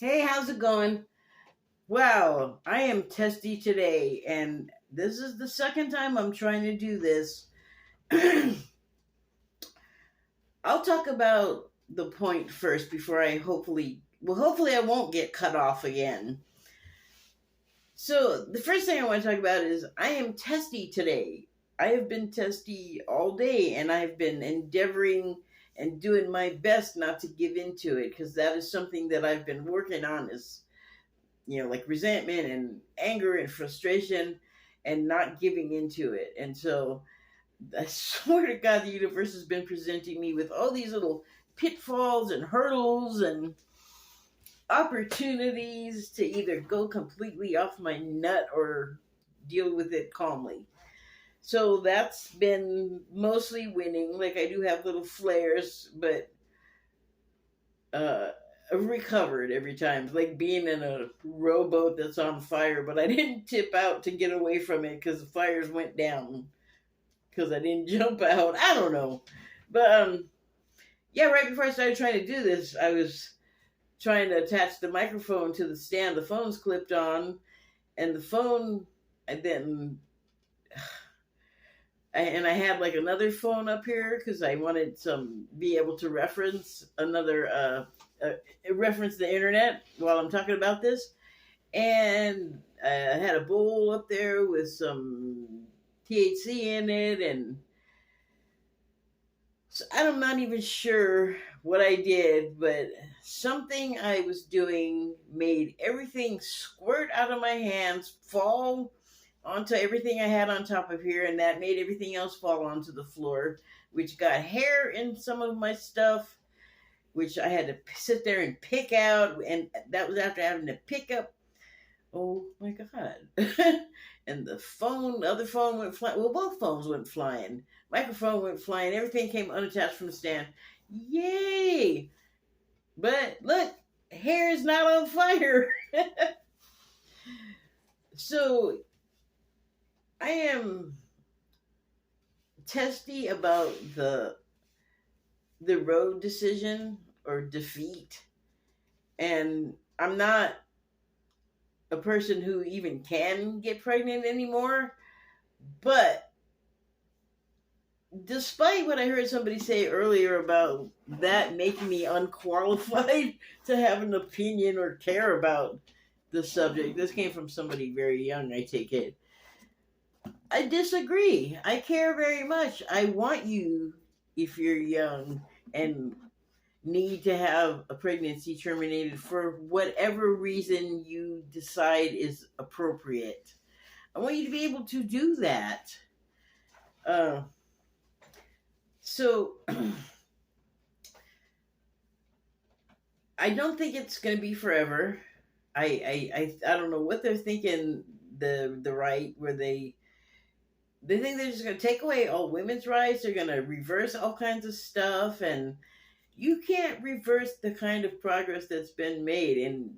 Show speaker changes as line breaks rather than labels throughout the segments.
Hey, how's it going? Wow, I am testy today, and this is the second time I'm trying to do this. I'll talk about the point first before I hopefully I won't get cut off again. So, the first thing I want to talk about is I am testy today. I have been testy all day, and I've been endeavoring and doing my best not to give into it because that is something that I've been working on is like resentment and anger and frustration and not giving into it. And so I swear to God, the universe has been presenting me with all these little pitfalls and hurdles and opportunities to either go completely off my nut or deal with it calmly. So that's been mostly winning. Like I do have little flares, but uh, I've recovered every time. It's like being in a rowboat that's on fire, but I didn't tip out to get away from it because the fires went down because I didn't jump out. I don't know. But yeah, right before I started trying to do this, I was trying to attach the microphone to the stand the phone's clipped on, and the phone, and then I had like another phone up here because I wanted some be able to reference reference the internet while I'm talking about this, and I had a bowl up there with some THC in it, and so I'm not even sure what I did, but something I was doing made everything squirt out of my hands, fall onto everything I had on top of here, and that made everything else fall onto the floor, which got hair in some of my stuff, which I had to sit there and pick out, and that was after having to pick up. Oh my God. And the other phone went flying. Well, both phones went flying. Microphone went flying. Everything came unattached from the stand. Yay! But look, hair is not on fire. So I am testy about the road decision or defeat. And I'm not a person who even can get pregnant anymore. But despite what I heard somebody say earlier about that making me unqualified to have an opinion or care about the subject, this came from somebody very young, I take it. I disagree. I care very much. I want you, if you're young and need to have a pregnancy terminated for whatever reason you decide is appropriate. I want you to be able to do that. So I don't think it's going to be forever. I don't know what they're thinking. The right where they think they're just going to take away all women's rights. They're going to reverse all kinds of stuff, and you can't reverse the kind of progress that's been made, and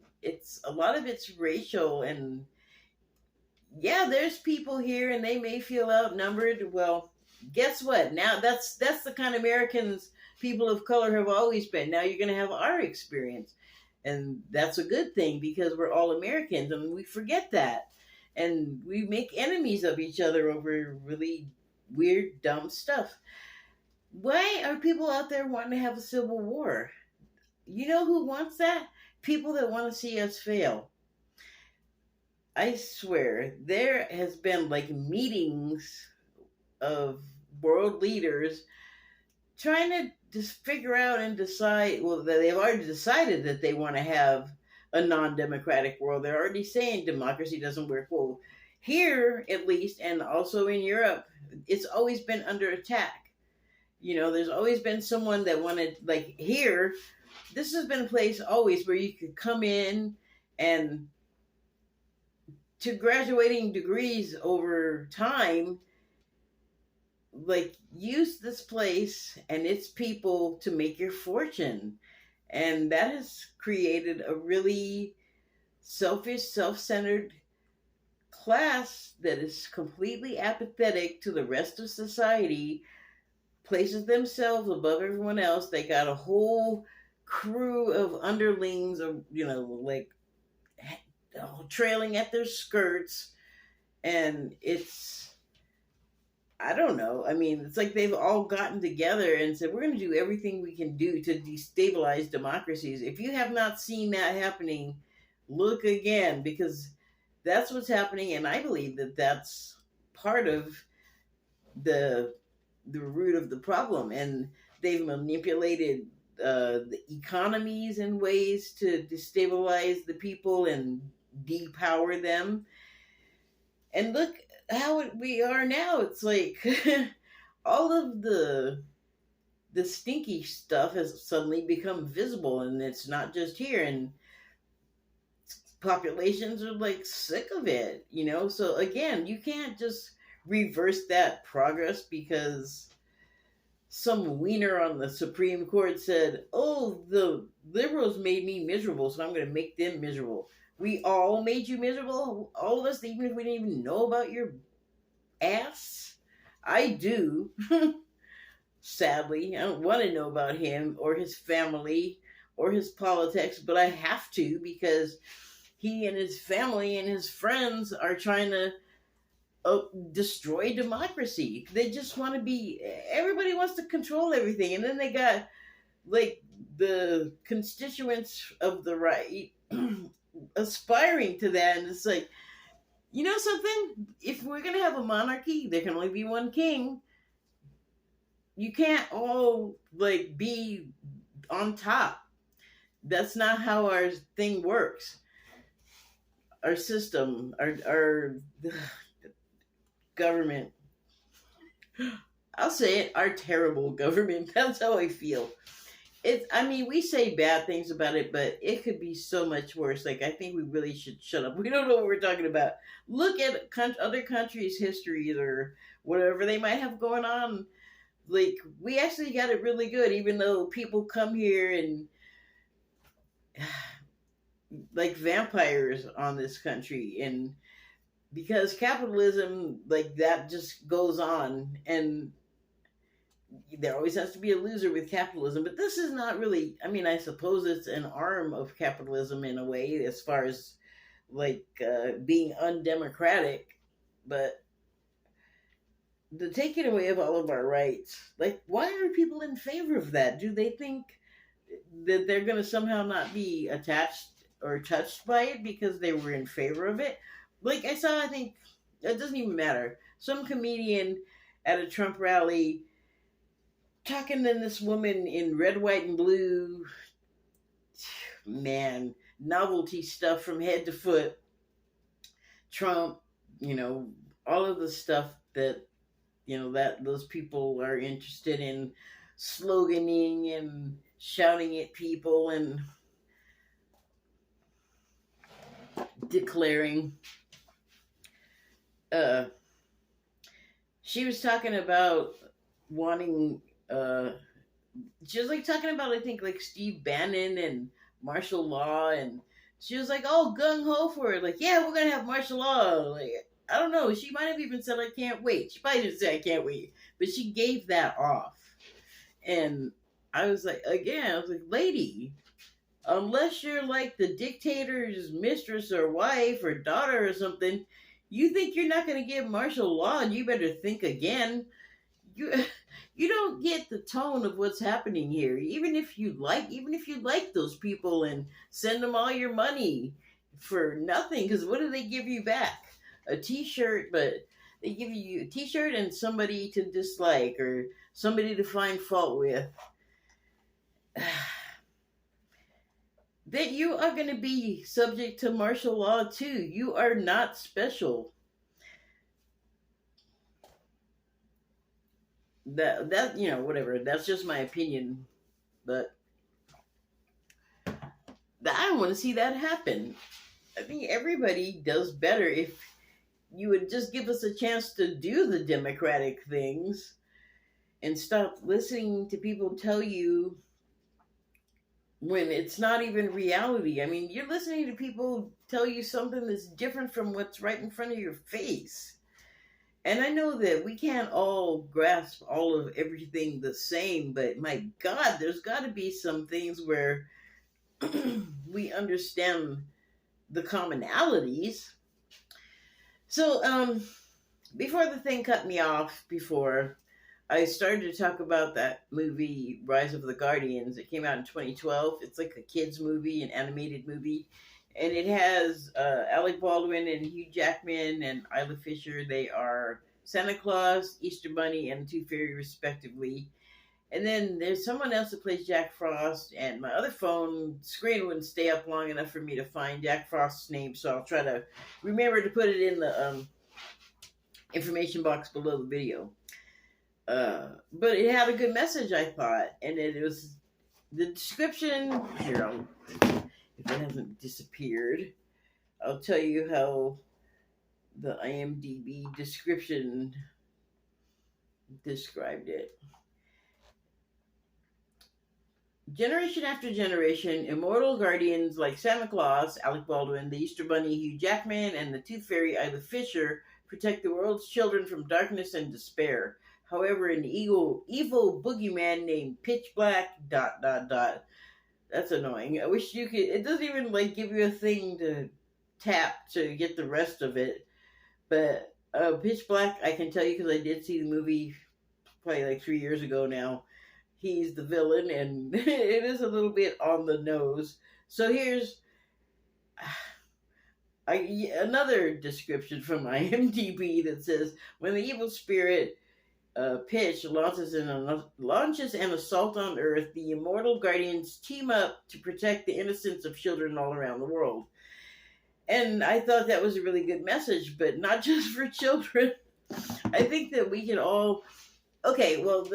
a lot of it's racial. And yeah, there's people here and they may feel outnumbered. Well, guess what? Now that's the kind of Americans people of color have always been. Now you're going to have our experience, and that's a good thing because we're all Americans, and we forget that, and we make enemies of each other over really weird, dumb stuff. Why are people out there wanting to have a civil war? You know who wants that? People that want to see us fail. I swear, there has been like meetings of world leaders trying to just figure out and decide. Well, they've already decided that they want to have a non-democratic world. They're already saying democracy doesn't work. Well, here at least, and also in Europe, it's always been under attack. There's always been someone that wanted, like here, this has been a place always where you could come in and to graduating degrees over time, like use this place and its people to make your fortune. And that has created a really selfish, self-centered class that is completely apathetic to the rest of society, places themselves above everyone else. They got a whole crew of underlings, or like trailing at their skirts, and it's, I don't know. I mean, it's like they've all gotten together and said, we're going to do everything we can do to destabilize democracies. If you have not seen that happening, look again, because that's what's happening. And I believe that that's part of the root of the problem. And they've manipulated the economies in ways to destabilize the people and depower them. And look how we are now. It's like all of the stinky stuff has suddenly become visible, and it's not just here. And populations are like sick of it, So again, you can't just reverse that progress because some wiener on the Supreme Court said, "Oh, the liberals made me miserable, so I'm going to make them miserable." We all made you miserable, all of us, even if we didn't even know about your ass. I do. Sadly, I don't want to know about him or his family or his politics, but I have to, because he and his family and his friends are trying to destroy democracy. They just want to be, everybody wants to control everything. And then they got like the constituents of the right aspiring to that. And it's like, you know something? If we're going to have a monarchy, there can only be one king. You can't all like be on top. That's not how our thing works. Our system, our government. I'll say it, our terrible government. That's how I feel. I mean, we say bad things about it, but it could be so much worse. Like, I think we really should shut up. We don't know what we're talking about. Look at other countries' histories or whatever they might have going on. Like, we actually got it really good, even though people come here and like vampires on this country. And because capitalism, like, that just goes on, and there always has to be a loser with capitalism. But this is not really, I mean, I suppose it's an arm of capitalism in a way, as far as like being undemocratic. But the taking away of all of our rights, like, why are people in favor of that? Do they think that they're going to somehow not be attached or touched by it because they were in favor of it? Like, I saw, I think, it doesn't even matter, some comedian at a Trump rally talking to this woman in red, white, and blue, man, novelty stuff from head to foot. Trump, all of the stuff that, that those people are interested in sloganing and shouting at people and declaring. She was talking about wanting, she was like talking about, I think, like Steve Bannon and martial law, and she was like, oh, gung-ho for it. Like, yeah, we're gonna have martial law. Like, I don't know, she might have even said, I can't wait. She probably didn't say I can't wait, but she gave that off. And I was like, lady, unless you're like the dictator's mistress or wife or daughter or something, you think you're not going to get martial law, and you better think again. You don't get the tone of what's happening here. Even if you like those people and send them all your money for nothing, because what do they give you back? A t-shirt, but they give you a t-shirt and somebody to dislike or somebody to find fault with. That you are going to be subject to martial law too. You are not special. That whatever. That's just my opinion, but I don't want to see that happen. I think everybody does better if you would just give us a chance to do the democratic things and stop listening to people tell you when it's not even reality. I mean, you're listening to people tell you something that's different from what's right in front of your face. And I know that we can't all grasp all of everything the same, but my God, there's got to be some things where we understand the commonalities. So, before the thing cut me off, before I started to talk about that movie, Rise of the Guardians. It came out in 2012. It's like a kids' movie, an animated movie. And it has Alec Baldwin and Hugh Jackman and Isla Fisher. They are Santa Claus, Easter Bunny, and Tooth Fairy, respectively. And then there's someone else that plays Jack Frost, and my other phone screen wouldn't stay up long enough for me to find Jack Frost's name, so I'll try to remember to put it in the information box below the video. But it had a good message, I thought, and it was the description. Here, if it hasn't disappeared, I'll tell you how the IMDb description described it. Generation after generation, immortal guardians like Santa Claus, Alec Baldwin, the Easter Bunny, Hugh Jackman, and the Tooth Fairy, Isla Fisher, protect the world's children from darkness and despair. However, an evil boogeyman named Pitch Black ... That's annoying. I wish you could. It doesn't even like give you a thing to tap to get the rest of it. But Pitch Black, I can tell you because I did see the movie probably like 3 years ago now. He's the villain, and it is a little bit on the nose. So here's another description from IMDb that says, when the evil spirit Pitch launches an assault on Earth, the immortal guardians team up to protect the innocence of children all around the world. And I thought that was a really good message, but not just for children. I think that we can all... Okay, well,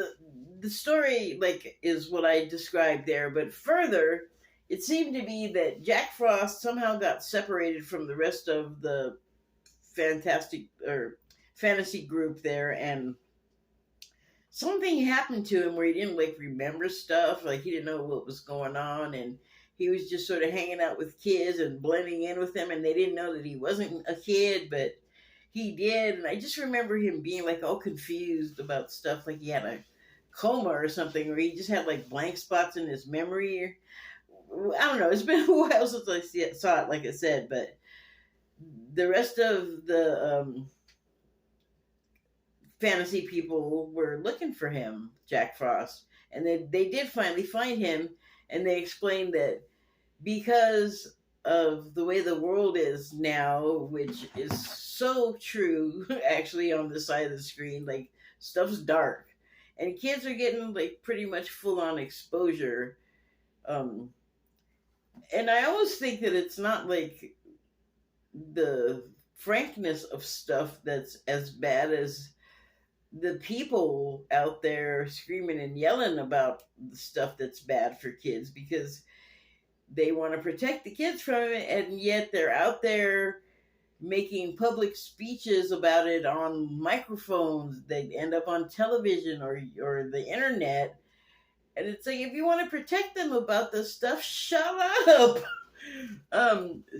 the story is what I described there, but further, it seemed to be that Jack Frost somehow got separated from the rest of the fantasy group there, and something happened to him where he didn't remember stuff, he didn't know what was going on, and he was just sort of hanging out with kids and blending in with them, and they didn't know that he wasn't a kid, but he did. And I just remember him being all confused about stuff, like he had a coma or something, or he just had blank spots in his memory. I don't know, it's been a while since I saw it, like I said, but the rest of the fantasy people were looking for him, Jack Frost, and they did finally find him, and they explained that because of the way the world is now, which is so true, actually, on the side of the screen, stuff's dark, and kids are getting pretty much full-on exposure, and I always think that it's not the frankness of stuff that's as bad as the people out there screaming and yelling about the stuff that's bad for kids, because they want to protect the kids from it, and yet they're out there making public speeches about it on microphones. They end up on television or the internet, and it's if you want to protect them about this stuff, shut up.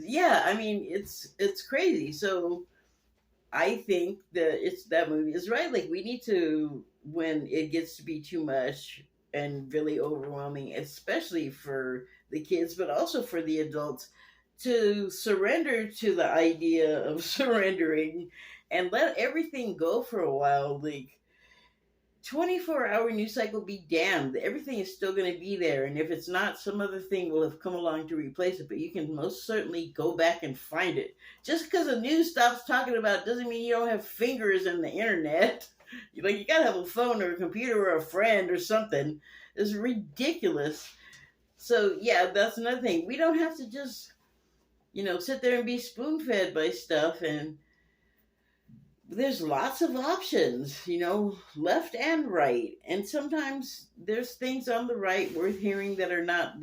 Yeah, I mean, it's crazy. So I think that movie is right. We need to, when it gets to be too much and really overwhelming, especially for the kids, but also for the adults, to surrender to the idea of surrendering and let everything go for a while. 24-hour news cycle be damned. Everything is still going to be there, and if it's not, some other thing will have come along to replace it, but you can most certainly go back and find it. Just because the news stops talking about it doesn't mean you don't have fingers in the internet. You gotta have a phone or a computer or a friend or something. It's ridiculous. So yeah, that's another thing. We don't have to just sit there and be spoon-fed by stuff, and there's lots of options, left and right. And sometimes there's things on the right worth hearing that are not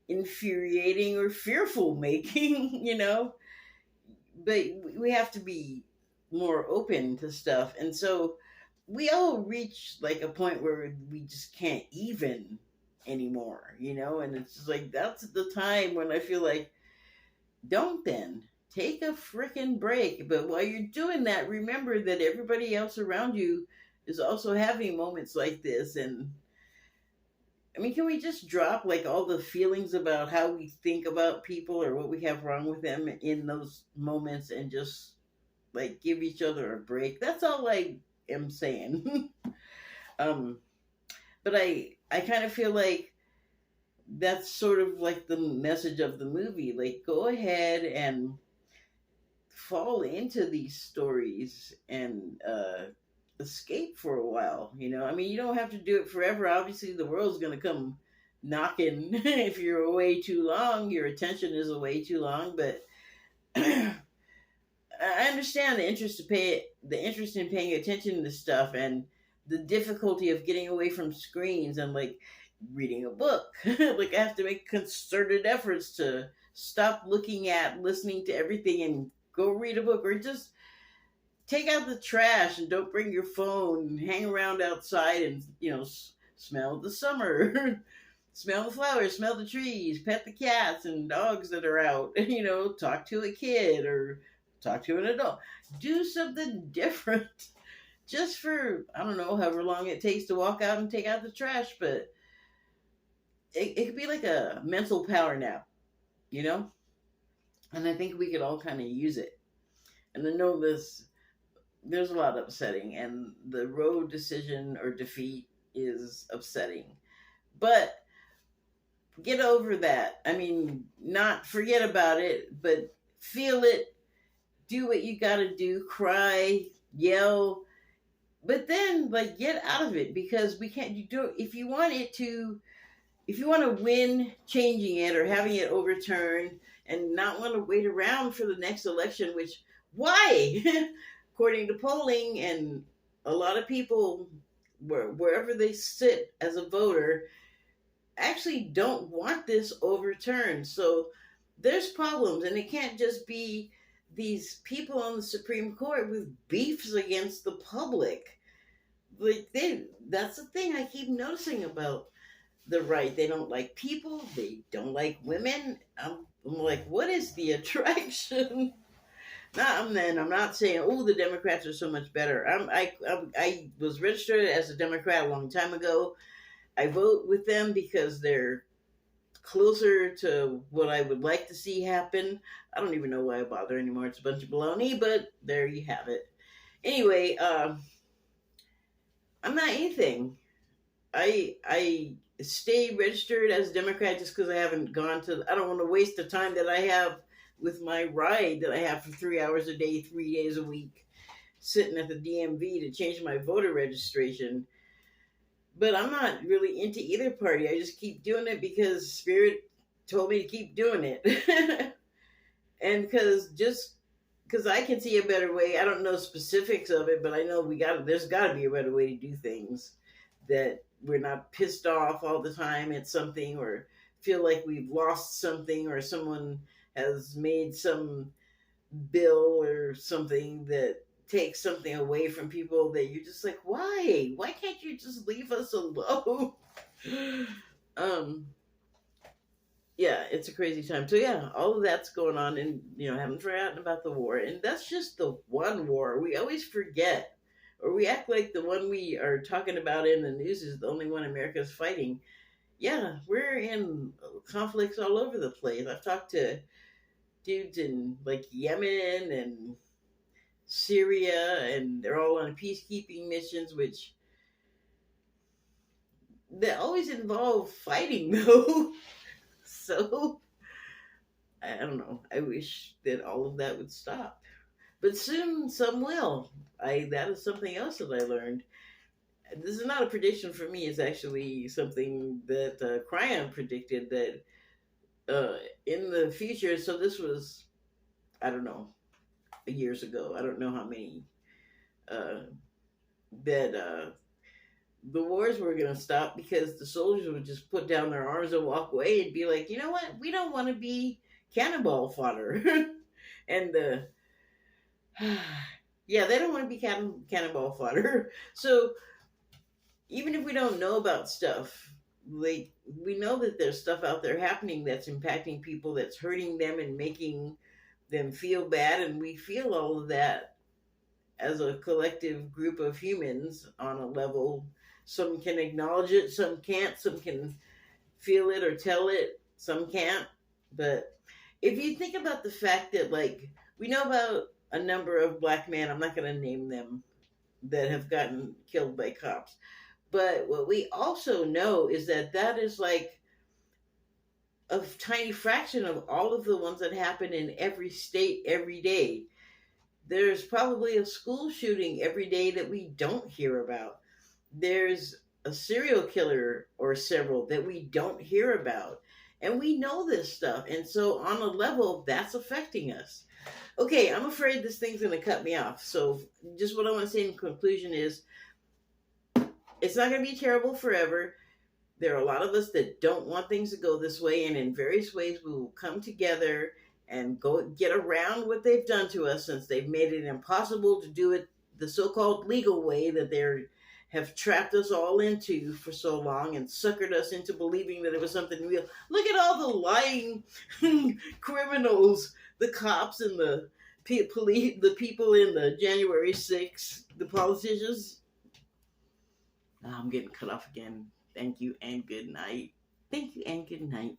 infuriating or fearful making, but we have to be more open to stuff. And so we all reach a point where we just can't even anymore, and it's just that's the time when I feel don't then. take a freaking break. But while you're doing that, remember that everybody else around you is also having moments like this. And I mean, can we just drop like all the feelings about how we think about people or what we have wrong with them in those moments and just like give each other a break? That's all I am saying. um, but I kind of feel like that's sort of like the message of the movie. Like, go ahead and fall into these stories and escape for a while. I mean, you don't have to do it forever. Obviously, the world's going to come knocking if you're away too long. Your attention is away too long, but I understand the interest in paying attention to stuff and the difficulty of getting away from screens and like reading a book. Like I have to make concerted efforts to stop looking at, listening to everything and go read a book, or just take out the trash and don't bring your phone. Hang around outside and smell the summer. Smell the flowers, smell the trees, pet the cats and dogs that are out. Talk to a kid or talk to an adult. Do something different. Just for, I don't know, however long it takes to walk out and take out the trash, but it could be like a mental power nap, you know? And I think we could all kind of use it. And I know there's a lot upsetting, and the road decision or defeat is upsetting. But get over that. I mean, not forget about it, but feel it. Do what you gotta do. Cry, yell, but then like get out of it, because we can't. You do if you want to win changing it or having it overturned, and not want to wait around for the next election. Which why, according to polling and a lot of people, wherever they sit as a voter, actually don't want this overturned. So there's problems, and it can't just be these people on the Supreme Court with beefs against the public. Like that's the thing I keep noticing about the right. They don't like people. They don't like women. I'm like, what is the attraction? I'm not saying, oh, the Democrats are so much better. I was registered as a Democrat a long time ago. I vote with them because they're closer to what I would like to see happen. I don't even know why I bother anymore. It's a bunch of baloney, but there you have it. Anyway, I'm not anything. I stay registered as a Democrat just because I haven't gone to. I don't want to waste the time that I have with my ride that I have for 3 hours a day, 3 days a week, sitting at the DMV to change my voter registration. But I'm not really into either party. I just keep doing it because Spirit told me to keep doing it. And because I can see a better way. I don't know specifics of it, but I know there's got to be a better way to do things, that we're not pissed off all the time at something, or feel like we've lost something, or someone has made some bill or something that takes something away from people, that you're just like, why can't you just leave us alone? Yeah, it's a crazy time. So yeah, all of that's going on, and haven't forgotten about the war. And that's just the one war. We always forget, or we act like the one we are talking about in the news is the only one America's fighting. Yeah, we're in conflicts all over the place. I've talked to dudes in like Yemen and Syria, and they're all on peacekeeping missions, which they always involve fighting though. So I don't know. I wish that all of that would stop, but soon some will. That is something else that I learned. This is not a prediction for me. It's actually something that Cryon predicted, that in the future. So this was, I don't know, years ago. I don't know how many. That the wars were going to stop because the soldiers would just put down their arms and walk away and be like, you know what? We don't want to be cannonball fodder. And yeah, they don't want to be cannonball fodder. So even if we don't know about stuff, like we know that there's stuff out there happening that's impacting people, that's hurting them and making them feel bad, and we feel all of that as a collective group of humans on a level. Some can acknowledge it, some can't, some can feel it or tell it, some can't. But if you think about the fact that, like, we know about a number of black men, I'm not going to name them, that have gotten killed by cops. But what we also know is that that is like a tiny fraction of all of the ones that happen in every state every day. There's probably a school shooting every day that we don't hear about. There's a serial killer or several that we don't hear about. And we know this stuff. And so, on a level, that's affecting us. Okay, I'm afraid this thing's going to cut me off. So, just what I want to say in conclusion is it's not going to be terrible forever. There are a lot of us that don't want things to go this way, and in various ways we will come together and go get around what they've done to us, since they've made it impossible to do it the so-called legal way that they have trapped us all into for so long and suckered us into believing that it was something real. Look at all the lying criminals, the cops and the police, the people in the January 6th, the politicians. I'm getting cut off again. Thank you and good night. Thank you and good night.